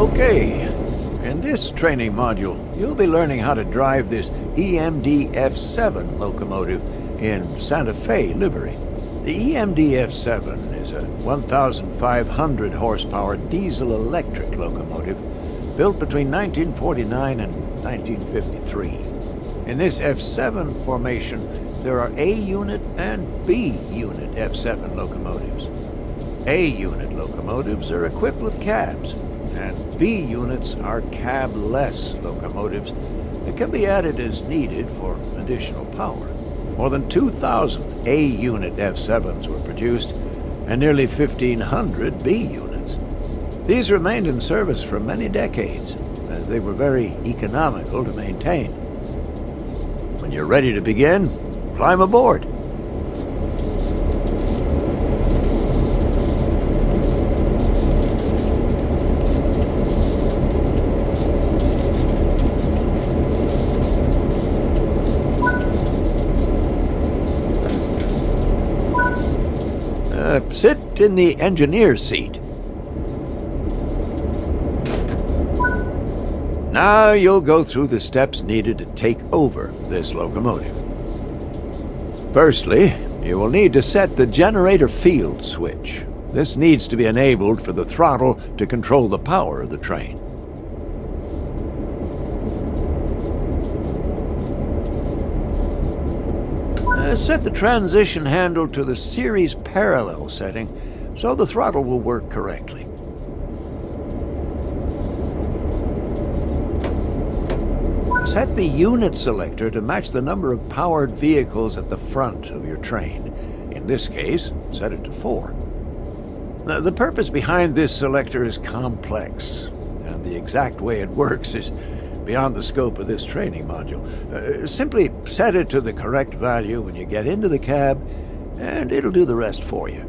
Okay, in this training module, you'll be learning how to drive this EMD-F7 locomotive in Santa Fe livery. The EMD-F7 is a 1,500 horsepower diesel-electric locomotive built between 1949 and 1953. In this F7 formation, there are A-unit and B-unit F7 locomotives. A-unit locomotives are equipped with cabs, and B units are cab-less locomotives that can be added as needed for additional power. More than 2,000 A-unit F7s were produced, and nearly 1,500 B units. These remained in service for many decades, as they were very economical to maintain. When you're ready to begin, climb aboard. Sit in the engineer's seat. Now you'll go through the steps needed to take over this locomotive. Firstly, you will need to set the generator field switch. This needs to be enabled for the throttle to control the power of the train. Set the transition handle to the series parallel setting so the throttle will work correctly. Set the unit selector to match the number of powered vehicles at the front of your train. In this case, set it to 4. Now, the purpose behind this selector is complex, and the exact way it works is beyond the scope of this training module. Simply set it to the correct value when you get into the cab, and it'll do the rest for you.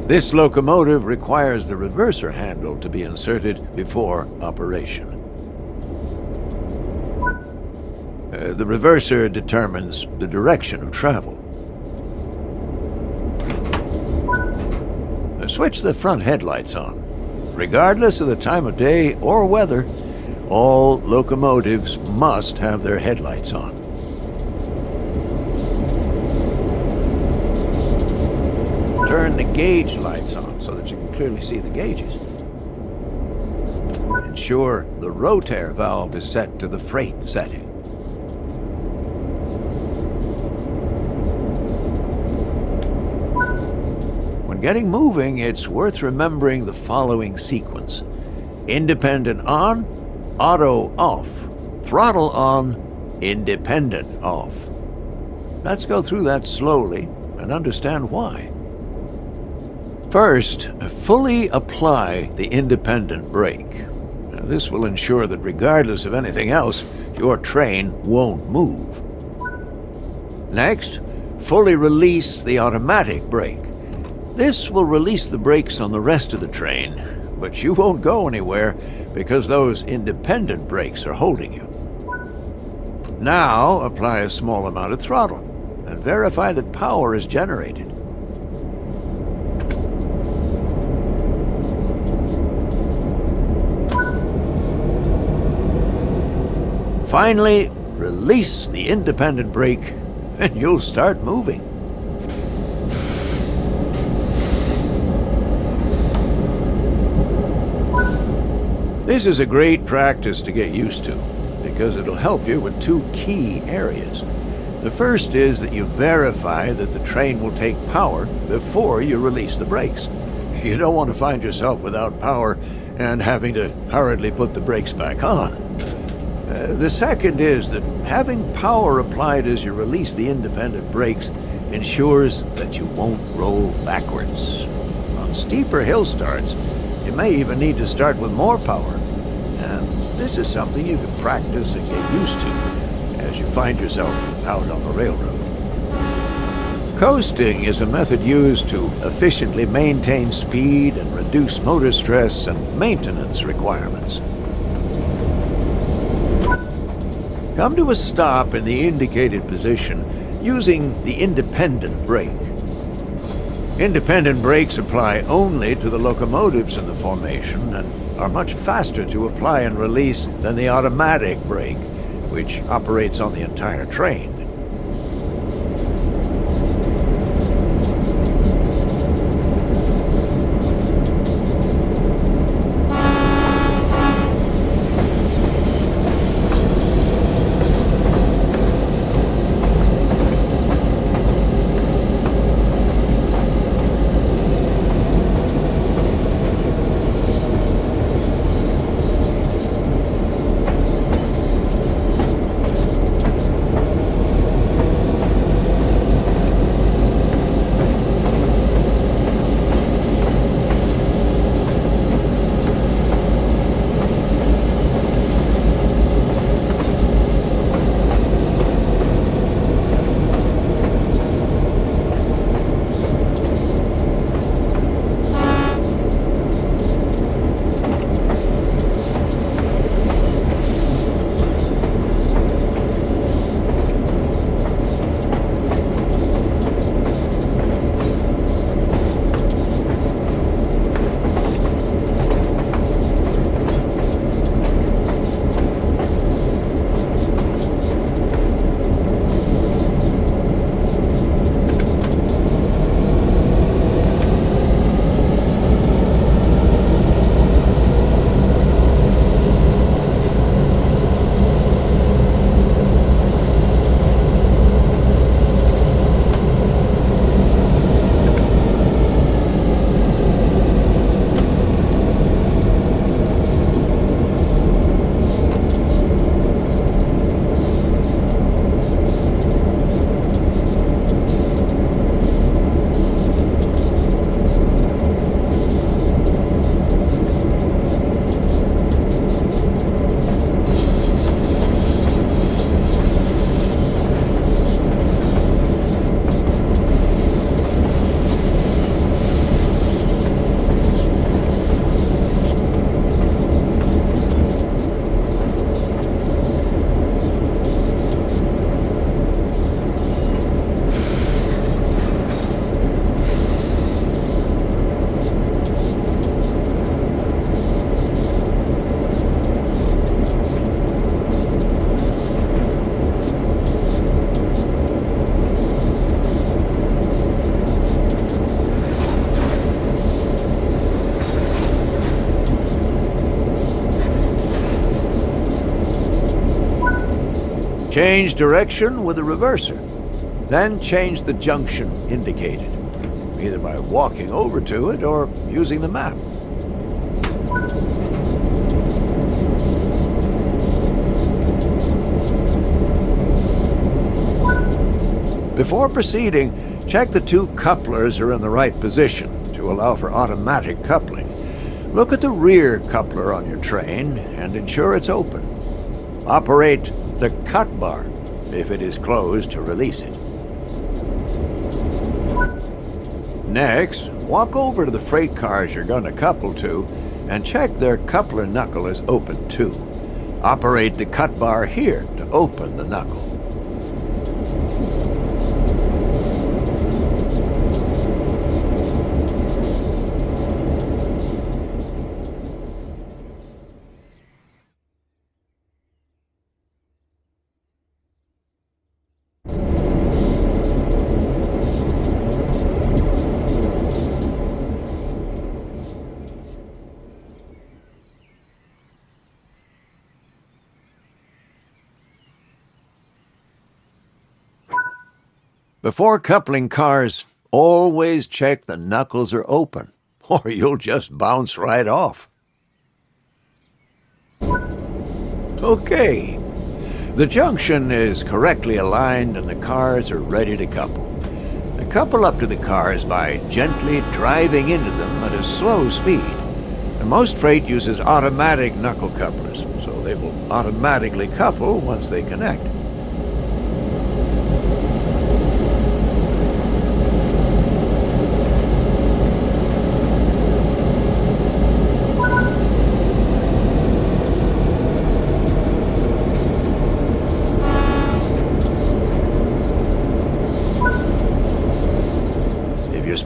This locomotive requires the reverser handle to be inserted before operation. The reverser determines the direction of travel. Switch the front headlights on. Regardless of the time of day or weather, all locomotives must have their headlights on. Turn the gauge lights on so that you can clearly see the gauges. Ensure the rotaire valve is set to the freight setting. When getting moving, it's worth remembering the following sequence: independent on, auto off, throttle on, independent off. Let's go through that slowly and understand why. First, fully apply the independent brake. Now, this will ensure that regardless of anything else, your train won't move. Next, fully release the automatic brake. This will release the brakes on the rest of the train, but you won't go anywhere because those independent brakes are holding you. Now, apply a small amount of throttle and verify that power is generated. Finally, release the independent brake and you'll start moving. This is a great practice to get used to because it'll help you with 2 key areas. The first is that you verify that the train will take power before you release the brakes. You don't want to find yourself without power and having to hurriedly put the brakes back on. The second is that having power applied as you release the independent brakes ensures that you won't roll backwards. On steeper hill starts, you may even need to start with more power, and this is something you can practice and get used to as you find yourself out on the railroad. Coasting is a method used to efficiently maintain speed and reduce motor stress and maintenance requirements. Come to a stop in the indicated position using the independent brake. Independent brakes apply only to the locomotives in the formation and are much faster to apply and release than the automatic brake, which operates on the entire train. Change direction with the reverser. Then change the junction indicated, either by walking over to it or using the map. Before proceeding, check the two couplers are in the right position to allow for automatic coupling. Look at the rear coupler on your train and ensure it's open. Operate the cut bar if it is closed to release it. Next, walk over to the freight cars you're going to couple to and check their coupler knuckle is open too. Operate the cut bar here to open the knuckle. Before coupling cars, always check the knuckles are open, or you'll just bounce right off. Okay, the junction is correctly aligned and the cars are ready to couple. Couple up to the cars by gently driving into them at a slow speed. And most freight uses automatic knuckle couplers, so they will automatically couple once they connect.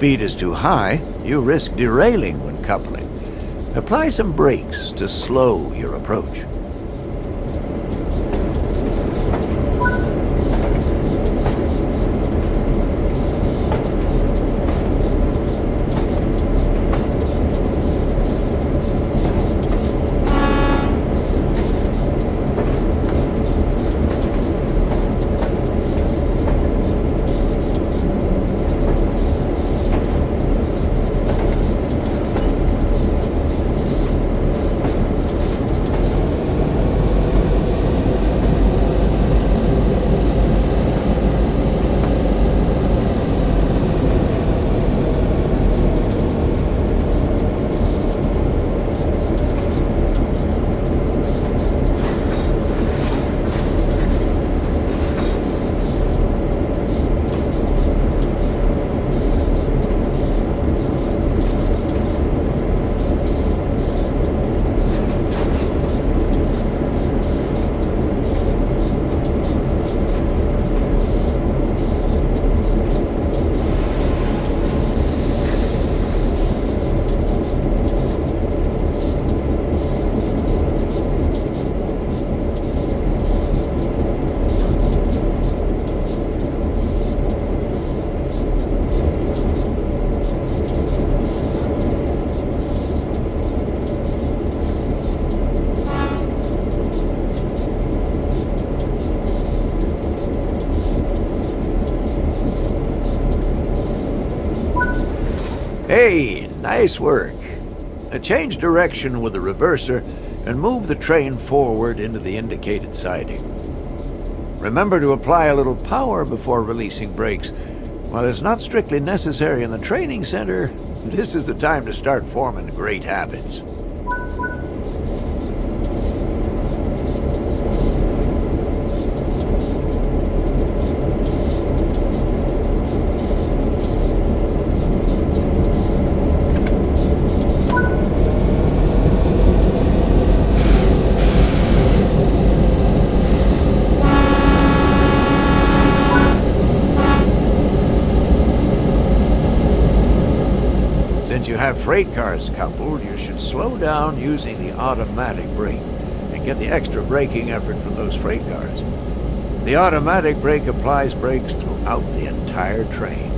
speed is too high, you risk derailing when coupling. Apply some brakes to slow your approach. Hey, nice work. Change direction with the reverser and move the train forward into the indicated siding. Remember to apply a little power before releasing brakes. While it's not strictly necessary in the training center, this is the time to start forming great habits. Since you have freight cars coupled, you should slow down using the automatic brake and get the extra braking effort from those freight cars. The automatic brake applies brakes throughout the entire train.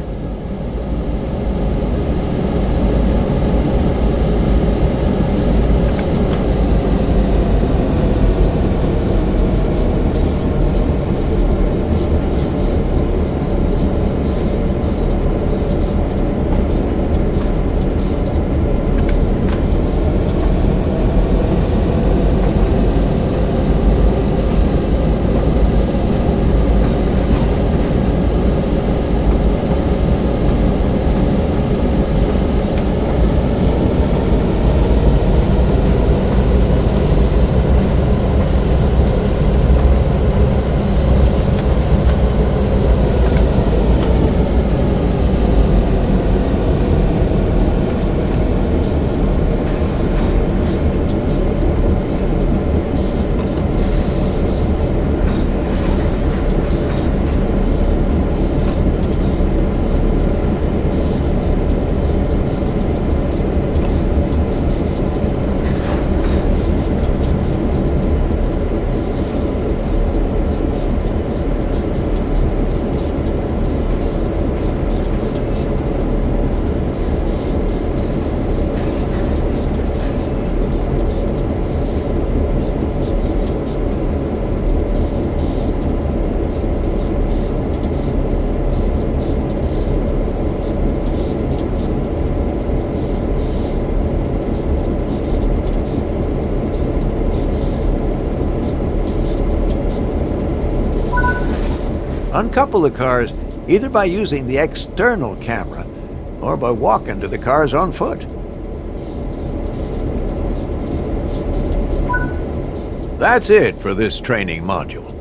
Uncouple the cars either by using the external camera or by walking to the cars on foot. That's it for this training module.